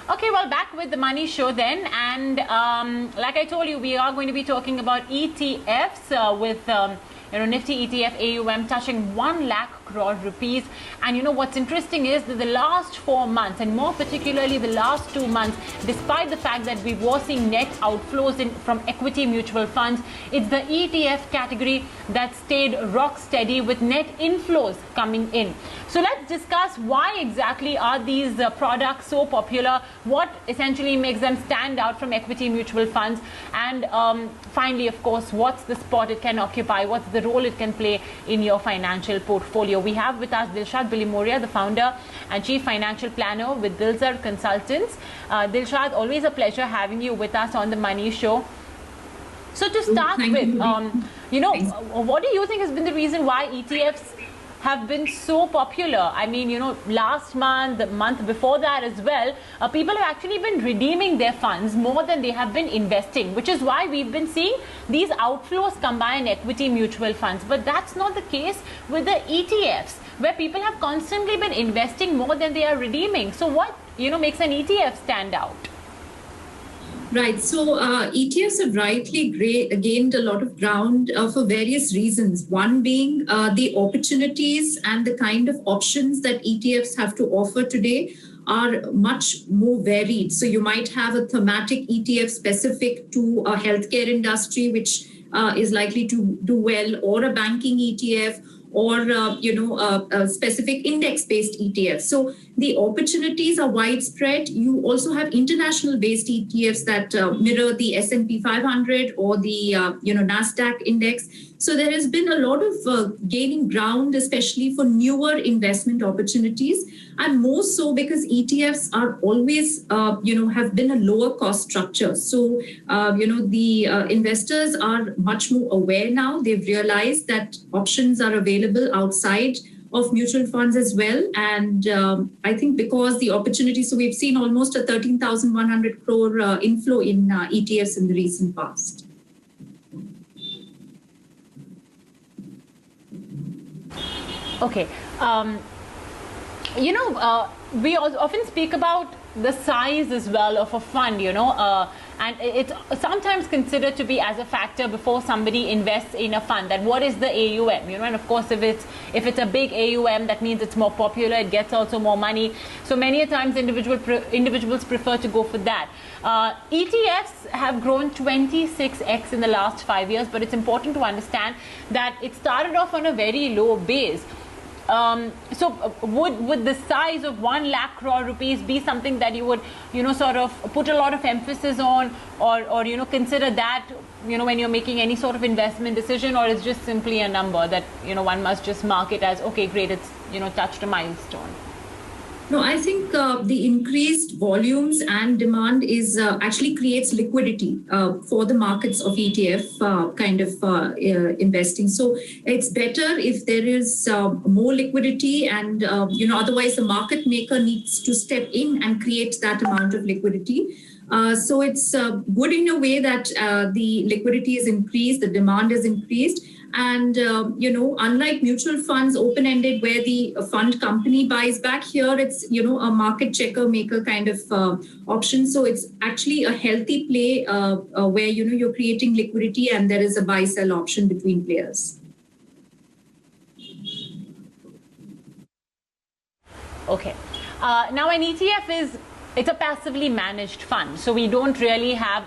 Okay, well, back with the money show then, and like I told you, we are going to be talking about ETFs with Nifty ETF AUM touching 1 lakh crore rupees. And what's interesting is that the last 4 months, and more particularly the last 2 months, despite the fact that we were seeing net outflows from equity mutual funds, it's the ETF category that stayed rock steady with net inflows coming in. So let's discuss why exactly are these products so popular, what essentially makes them stand out from equity mutual funds, and finally, of course, what's the spot it can occupy, what's the role it can play in your financial portfolio. We have with us Dilshad Billimoria, the founder and chief financial planner with Dilzer Consultants. Dilshad, always a pleasure having you with us on the Money Show. So to start with, what do you think has been the reason why ETFs have been so popular? I mean, last month, the month before that as well, people have actually been redeeming their funds more than they have been investing, which is why we've been seeing these outflows come by in equity mutual funds. But that's not the case with the ETFs, where people have constantly been investing more than they are redeeming. So what, makes an ETF stand out? Right. So ETFs have rightly gained a lot of ground for various reasons. One being the opportunities and the kind of options that ETFs have to offer today are much more varied. So you might have a thematic ETF specific to a healthcare industry, which is likely to do well, or a banking ETF, or a specific index-based ETF. So the opportunities are widespread. You also have international-based ETFs that mirror the S&P 500 or the Nasdaq index. So there has been a lot of gaining ground, especially for newer investment opportunities, and more so because ETFs are always, have been a lower cost structure. So, the investors are much more aware now. They've realized that options are available outside of mutual funds as well. And I think because the opportunity, so we've seen almost a 13,100 crore inflow in ETFs in the recent past. Okay. We often speak about the size as well of a fund, and it's sometimes considered to be as a factor before somebody invests in a fund, that what is the AUM, and of course if it's a big AUM, that means it's more popular, it gets also more money. So many a times individuals prefer to go for that. ETFs have grown 26x in the last 5 years, but it's important to understand that it started off on a very low base. So would the size of 1 lakh crore rupees be something that you would, sort of put a lot of emphasis on, or consider that, when you're making any sort of investment decision, or it's just simply a number that, one must just mark it as, okay, great, it's, touched a milestone? No, I think the increased volumes and demand is actually creates liquidity for the markets of ETF kind of investing. So it's better if there is more liquidity, and otherwise the market maker needs to step in and create that amount of liquidity. So it's good in a way that the liquidity is increased, the demand is increased. And, unlike mutual funds, open-ended, where the fund company buys back, here it's, a market checker maker kind of option. So it's actually a healthy play where, you're creating liquidity and there is a buy-sell option between players. Okay. Now an ETF it's a passively managed fund. So we don't really have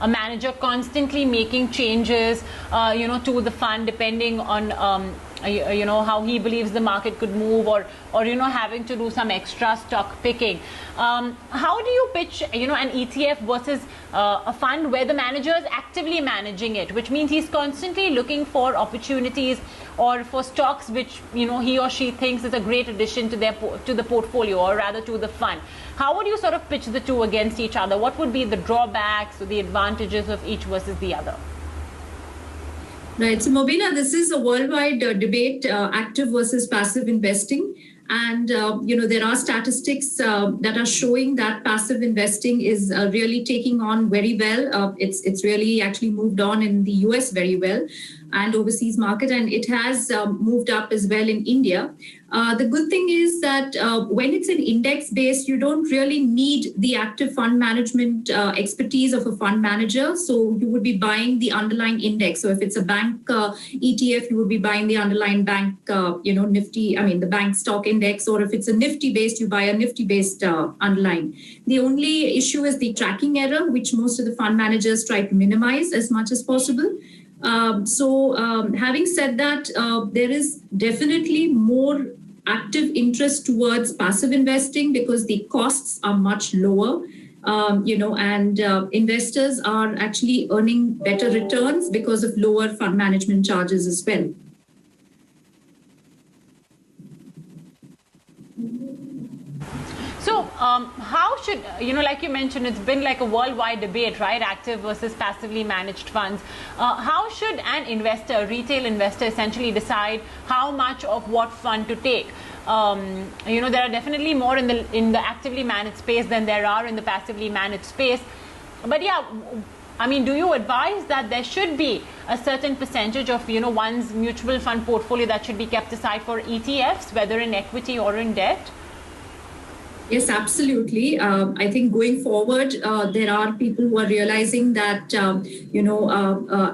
a manager constantly making changes, to the fund, depending on, how he believes the market could move, or having to do some extra stock picking. How do you pitch, an ETF versus a fund where the manager is actively managing it, which means he's constantly looking for opportunities or for stocks which, he or she thinks is a great addition to the portfolio, or rather to the fund? How would you sort of pitch the two against each other? What would be the drawbacks or the advantages of each versus the other? Right. So, Mobina, this is a worldwide debate, active versus passive investing. And, there are statistics that are showing that passive investing is really taking on very well. It's really actually moved on in the US very well. and overseas market, and it has moved up as well in India. The good thing is that when it's an index based, you don't really need the active fund management expertise of a fund manager. So you would be buying the underlying index. So if it's a bank ETF, you would be buying the underlying bank, Nifty, the bank stock index, or if it's a Nifty based, you buy a Nifty based underlying. The only issue is the tracking error, which most of the fund managers try to minimize as much as possible. Having said that, there is definitely more active interest towards passive investing because the costs are much lower, and investors are actually earning better returns because of lower fund management charges as well. So how should, like you mentioned, it's been like a worldwide debate, right? Active versus passively managed funds. How should an investor, retail investor, essentially decide how much of what fund to take? There are definitely more in the actively managed space than there are in the passively managed space. But yeah, do you advise that there should be a certain percentage of, one's mutual fund portfolio that should be kept aside for ETFs, whether in equity or in debt? Yes, absolutely. I think going forward, there are people who are realizing that,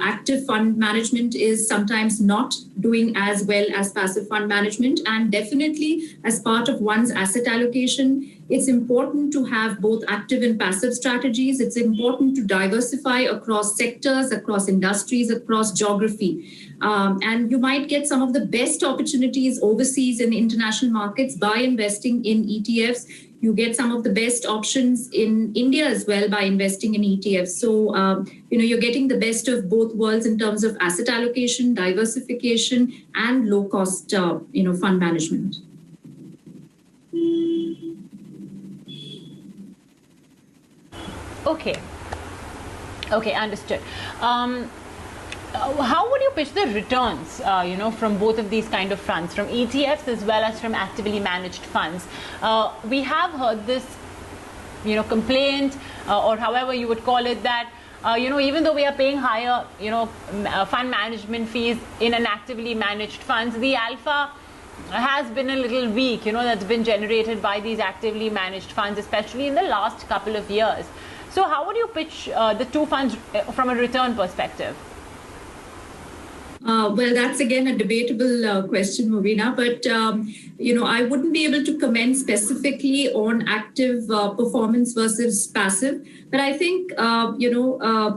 active fund management is sometimes not doing as well as passive fund management. And definitely as part of one's asset allocation, it's important to have both active and passive strategies. It's important to diversify across sectors, across industries, across geography. And you might get some of the best opportunities overseas in international markets by investing in ETFs. You get some of the best options in India as well by investing in ETFs. So, you're getting the best of both worlds in terms of asset allocation, diversification, and low-cost, fund management. Okay, understood. How would you pitch the returns, from both of these kind of funds, from ETFs as well as from actively managed funds? We have heard this, complaint, or however you would call it, that, even though we are paying higher, fund management fees in an actively managed funds, the alpha has been a little weak, that's been generated by these actively managed funds, especially in the last couple of years. So how would you pitch the two funds from a return perspective? Well, that's again a debatable question, Movina, but I wouldn't be able to comment specifically on active performance versus passive. But I think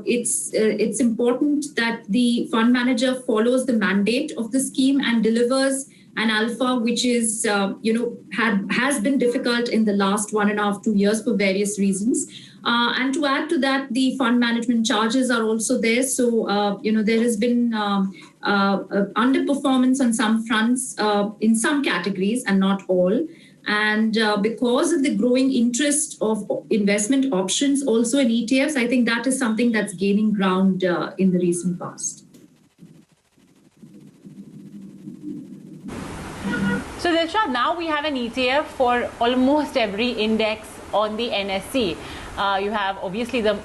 it's important that the fund manager follows the mandate of the scheme and delivers an alpha, which is has been difficult in the last 1.5 to 2 years for various reasons. And to add to that, the fund management charges are also there. So, there has been underperformance on some fronts in some categories and not all. And because of the growing interest of investment options also in ETFs, I think that is something that's gaining ground in the recent past. So Dilshad, now we have an ETF for almost every index on the NSE. You have obviously the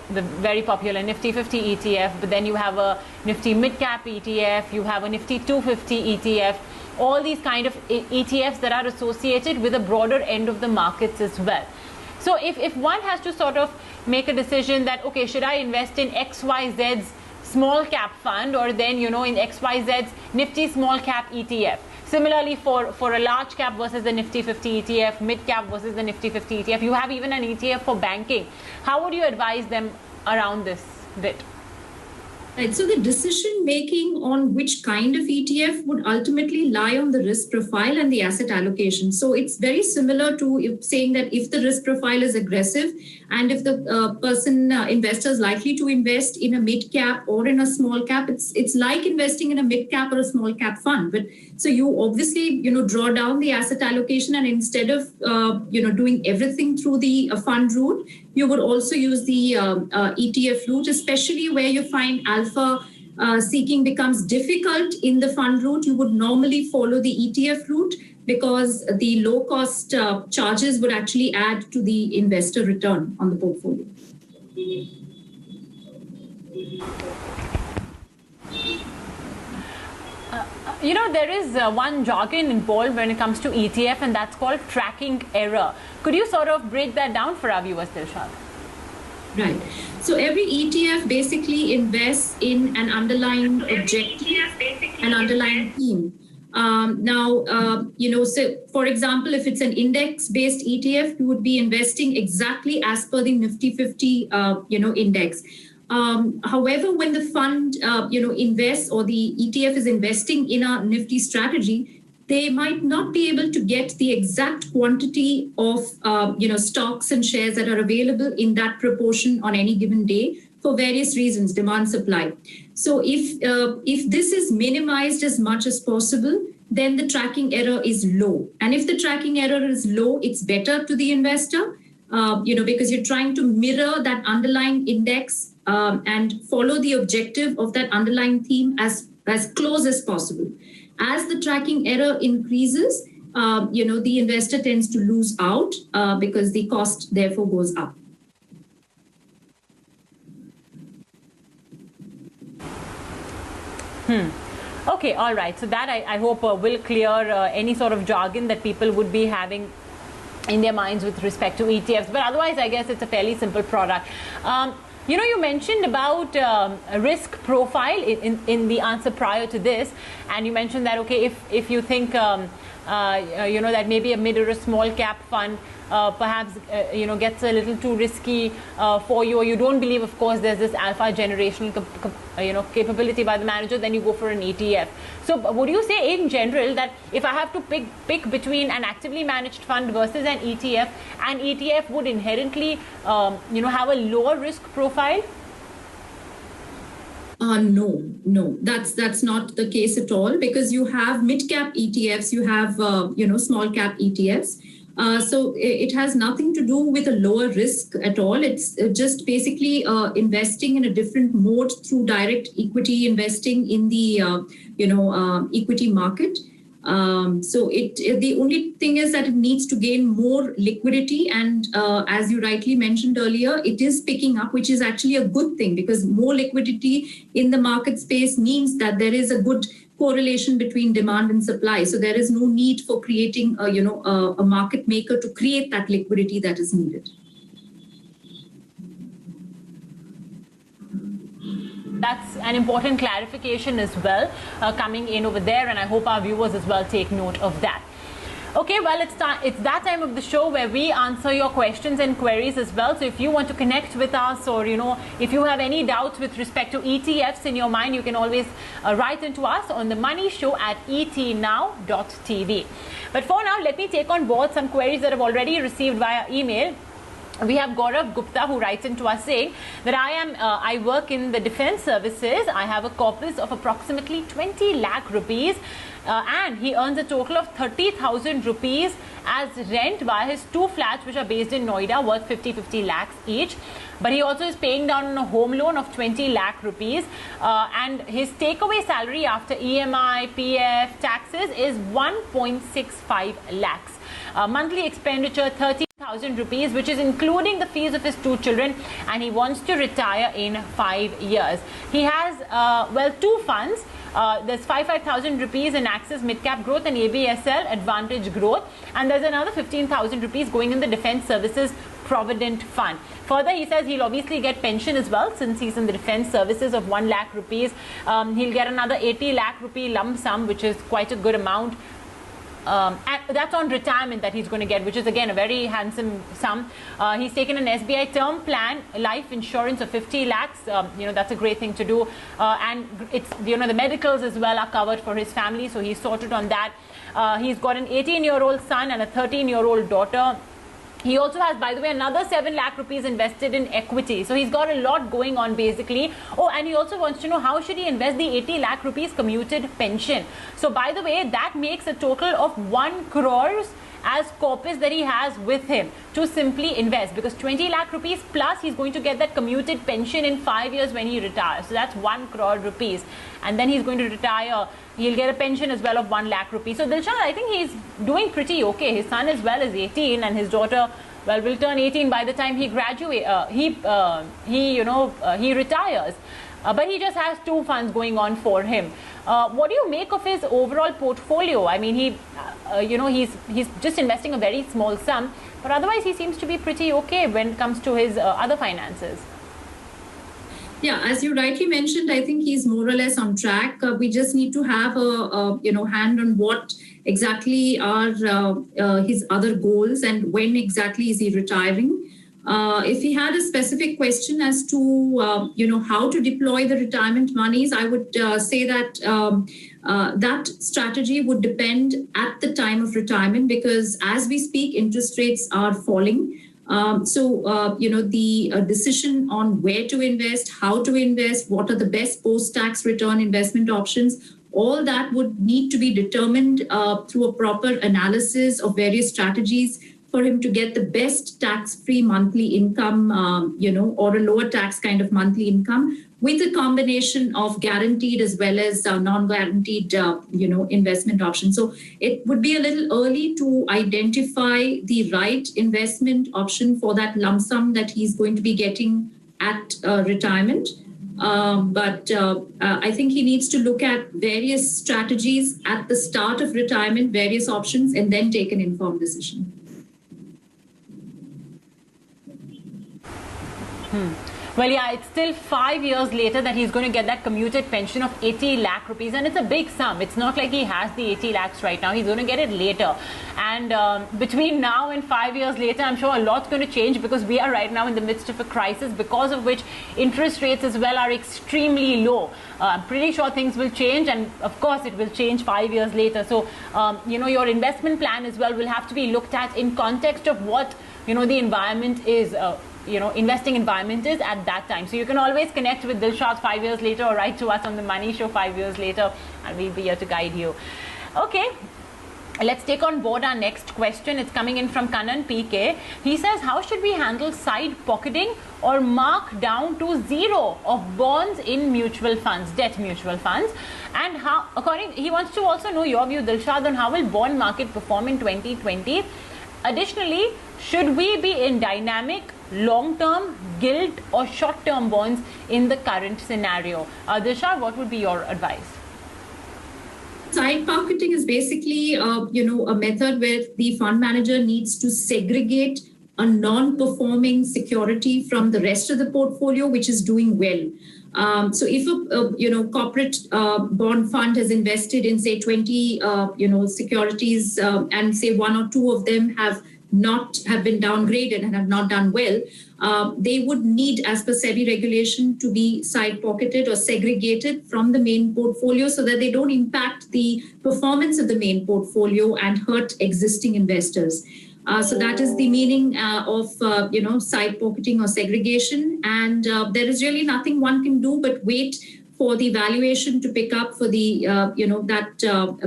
very popular Nifty 50 ETF, but then you have a Nifty Mid Cap ETF, you have a Nifty 250 ETF, all these kind of ETFs that are associated with a broader end of the markets as well. So if one has to sort of make a decision that, okay, should I invest in XYZ's small cap fund, or then, in XYZ's Nifty small cap ETF? Similarly, for a large cap versus the Nifty 50 ETF, mid cap versus the Nifty 50 ETF, you have even an ETF for banking. How would you advise them around this bit? Right. So the decision making on which kind of ETF would ultimately lie on the risk profile and the asset allocation. So it's very similar to saying that if the risk profile is aggressive and if the investor is likely to invest in a mid cap or in a small cap, it's like investing in a mid cap or a small cap fund. But so you obviously draw down the asset allocation, and instead of doing everything through the fund route, you would also use the ETF route, especially where you find alpha seeking becomes difficult in the fund route. You would normally follow the ETF route because the low cost charges would actually add to the investor return on the portfolio. You know, there is one jargon involved when it comes to ETF, and that's called tracking error. Could you sort of break that down for our viewers, Dilshad? Right. So every ETF basically invests in an underlying objective, an underlying theme. So for example, if it's an index-based ETF, you would be investing exactly as per the Nifty 50, index. However, when the fund, invests, or the ETF is investing in a Nifty strategy, they might not be able to get the exact quantity of, stocks and shares that are available in that proportion on any given day for various reasons, demand, supply. So if this is minimized as much as possible, then the tracking error is low. And if the tracking error is low, it's better to the investor, because you're trying to mirror that underlying index and follow the objective of that underlying theme as close as possible. As the tracking error increases, the investor tends to lose out because the cost therefore goes up. Okay, all right. So that I hope will clear any sort of jargon that people would be having in their minds with respect to ETFs. But otherwise, I guess it's a fairly simple product. You mentioned about a risk profile in the answer prior to this, and you mentioned that, okay, if you think, that maybe a mid or a small cap fund perhaps, gets a little too risky for you, or you don't believe, of course, there's this alpha generational capability by the manager, then you go for an ETF. So would you say in general that if I have to pick between an actively managed fund versus an ETF would inherently, have a lower risk profile? No, that's not the case at all, because you have mid-cap ETFs, you have, small cap ETFs. So it has nothing to do with a lower risk at all. It's just basically investing in a different mode through direct equity investing in the, equity market. So the only thing is that it needs to gain more liquidity, and as you rightly mentioned earlier, it is picking up, which is actually a good thing, because more liquidity in the market space means that there is a good correlation between demand and supply. So there is no need for creating a market maker to create that liquidity that is needed. That's an important clarification as well coming in over there, and I hope our viewers as well take note of that. Okay, well, it's that time of the show where we answer your questions and queries as well. So if you want to connect with us, or if you have any doubts with respect to ETFs in your mind, you can always write into us on the Money Show at etnow.tv. But for now, let me take on board some queries that I've already received via email. We have Gaurav Gupta, who writes into us saying that I work in the defense services. I have a corpus of approximately 20 lakh rupees, and he earns a total of 30,000 rupees as rent via his 2 flats, which are based in Noida, worth 50 lakhs each. But he also is paying down on a home loan of 20 lakh rupees, and his takeaway salary after EMI, PF, taxes is 1.65 lakhs. Monthly expenditure 30,000 rupees, which is including the fees of his 2 children, and he wants to retire in 5 years. He has 2 funds. There's 5,000 rupees in Axis Midcap Growth and ABSL Advantage Growth, and there's another 15,000 rupees going in the Defense Services Provident Fund. Further, he says he'll obviously get pension as well, since he's in the defense services, of 1 lakh rupees. He'll get another 80 lakh rupee lump sum, which is quite a good amount. And that's on retirement that he's going to get, which is again a very handsome sum. He's taken an SBI term plan life insurance of 50 lakhs. That's a great thing to do, and it's the medicals as well are covered for his family, so he's sorted on that. He's got an 18-year-old son and a 13-year-old daughter. He also has, by the way, another 7 lakh rupees invested in equity. So he's got a lot going on, basically. Oh, and he also wants to know how should he invest the 80 lakh rupees commuted pension. So, by the way, that makes a total of 1 crore as corpus that he has with him to simply invest, because 20 lakh rupees plus he's going to get that commuted pension in 5 years when he retires. So that's 1 crore rupees, and then he's going to retire. He'll get a pension as well of 1 lakh rupees. So Dilshad, I think he's doing pretty okay. His son as well is 18, and his daughter, will turn 18 by the time he graduates. He retires. but he just has two funds going on for him. What do you make of his overall portfolio? I mean, he's just investing a very small sum, but otherwise he seems to be pretty okay when it comes to his other finances. Yeah, as you rightly mentioned, I think he's more or less on track. We just need to have a hand on what exactly are his other goals and when exactly is he retiring. If he had a specific question as to how to deploy the retirement monies, I would say that that strategy would depend at the time of retirement, because as we speak, interest rates are falling. The decision on where to invest, how to invest, what are the best post-tax return investment options, all that would need to be determined through a proper analysis of various strategies for him to get the best tax-free monthly income, or a lower tax kind of monthly income, with a combination of guaranteed as well as non-guaranteed, investment options. So it would be a little early to identify the right investment option for that lump sum that he's going to be getting at retirement. But I think he needs to look at various strategies at the start of retirement, various options, and then take an informed decision. Well, yeah, it's still 5 years later that he's going to get that commuted pension of 80 lakh rupees, and it's a big sum. It's not like he has the 80 lakhs right now. He's going to get it later. And between now and 5 years later, I'm sure a lot's going to change, because we are right now in the midst of a crisis, because of which interest rates as well are extremely low. I'm pretty sure things will change, and of course it will change 5 years later. So, your investment plan as well will have to be looked at in context of what, the environment is, investing environment is at that time. So you can always connect with Dilshad 5 years later, or write to us on the Money Show 5 years later, and we'll be here to guide you. Okay. Let's take on board our next question. It's coming in from Kanan PK. He says, how should we handle side pocketing or mark down to zero of bonds in mutual funds, debt mutual funds? And how, he wants to also know your view, Dilshad, on how will bond market perform in 2020? Additionally, should we be in dynamic, long-term, gilt or short-term bonds in the current scenario? Dilshad, what would be your advice? Side pocketing is basically, a method where the fund manager needs to segregate a non-performing security from the rest of the portfolio, which is doing well. So if a corporate bond fund has invested in, say, 20 securities, and say one or two of them have been downgraded and have not done well, they would need, as per SEBI regulation, to be side pocketed or segregated from the main portfolio, so that they don't impact the performance of the main portfolio and hurt existing investors. So that is the meaning of side pocketing or segregation, and there is really nothing one can do but wait for the valuation to pick up for the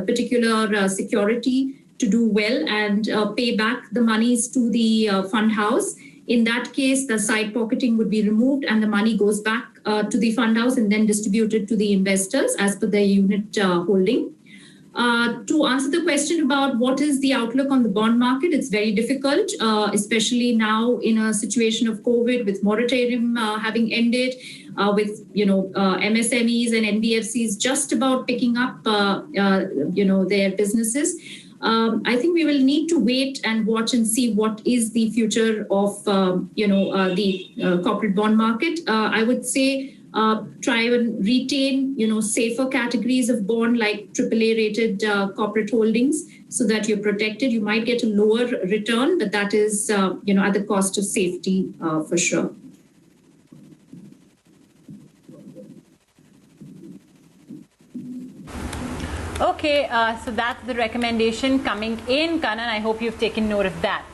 particular security to do well and pay back the monies to the fund house. In that case, the side pocketing would be removed and the money goes back to the fund house and then distributed to the investors as per their unit holding. To answer the question about what is the outlook on the bond market, it's very difficult, especially now in a situation of COVID, with moratorium having ended, with MSMEs and NBFCs just about picking up their businesses. I think we will need to wait and watch and see what is the future of the corporate bond market. I would say try and retain safer categories of bond, like AAA rated corporate holdings, so that you're protected. You might get a lower return, but that is at the cost of safety for sure. Okay, so that's the recommendation coming in, Kanan. I hope you've taken note of that.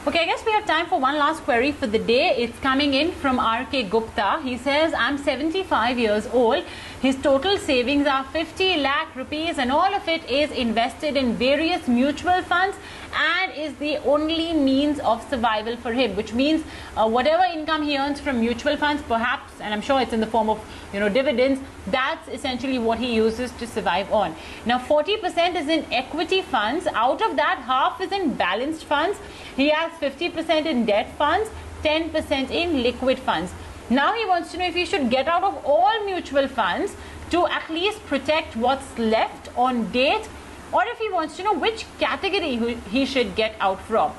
Okay, I guess we have time for one last query for the day. It's coming in from RK Gupta. He says, I'm 75 years old. His total savings are 50 lakh rupees and all of it is invested in various mutual funds and is the only means of survival for him, which means whatever income he earns from mutual funds, perhaps, and I'm sure it's in the form of dividends, that's essentially what he uses to survive on. Now 40% is in equity funds. Out of that, half is in balanced funds. He has 50% in debt funds, 10% in liquid funds. Now he wants to know if he should get out of all mutual funds to at least protect what's left on date, or if he wants to know which category he should get out from.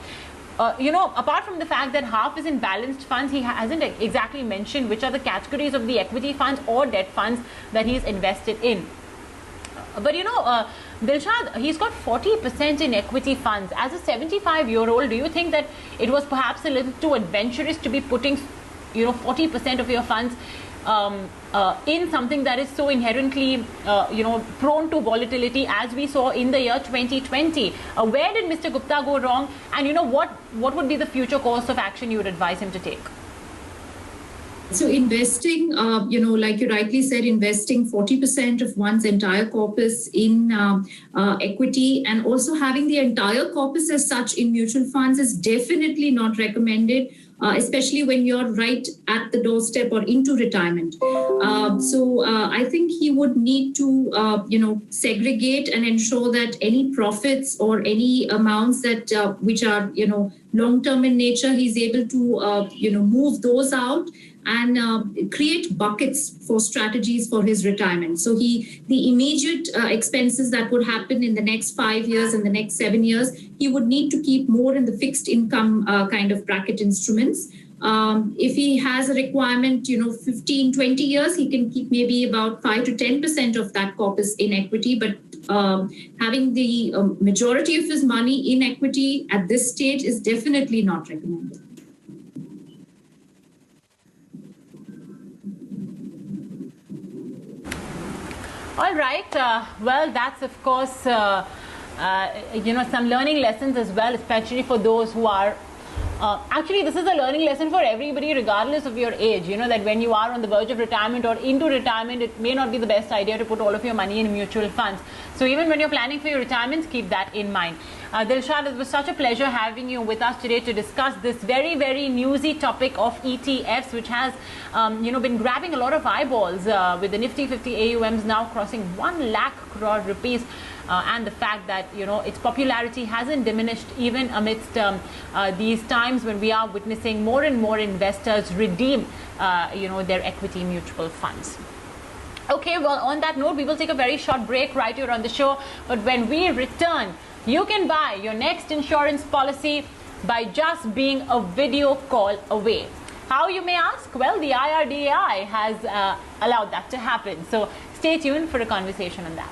Apart from the fact that half is in balanced funds, he hasn't exactly mentioned which are the categories of the equity funds or debt funds that he's invested in. But Dilshad, he's got 40% in equity funds. As a 75-year-old, do you think that it was perhaps a little too adventurous to be putting 40% of your funds in something that is so inherently prone to volatility, as we saw in the year 2020? Where did Mr. Gupta go wrong, and what would be the future course of action you would advise him to take? So investing, like you rightly said, investing 40% of one's entire corpus in equity, and also having the entire corpus as such in mutual funds is definitely not recommended, especially when you're right at the doorstep or into retirement. So I think he would need to, segregate and ensure that any profits or any amounts that which are, long-term in nature, he's able to, move those out and create buckets for strategies for his retirement. So the immediate expenses that would happen in the next 5 years and the next 7 years, he would need to keep more in the fixed income kind of bracket instruments. If he has a requirement, 15, 20 years, he can keep maybe about 5 to 10% of that corpus in equity. But having the majority of his money in equity at this stage is definitely not recommended. All right. Well, that's of course, some learning lessons as well, especially for those who are. Actually, this is a learning lesson for everybody, regardless of your age. That when you are on the verge of retirement or into retirement, it may not be the best idea to put all of your money in mutual funds. So even when you're planning for your retirement, keep that in mind. Dilshad, it was such a pleasure having you with us today to discuss this very, very newsy topic of ETFs, which has, been grabbing a lot of eyeballs with the Nifty 50 AUMs now crossing 1 lakh crore rupees. And the fact that its popularity hasn't diminished even amidst these times when we are witnessing more and more investors redeem their equity mutual funds. Okay, well, on that note, we will take a very short break right here on the show. But when we return, you can buy your next insurance policy by just being a video call away. How, you may ask? Well, the IRDAI has allowed that to happen. So stay tuned for a conversation on that.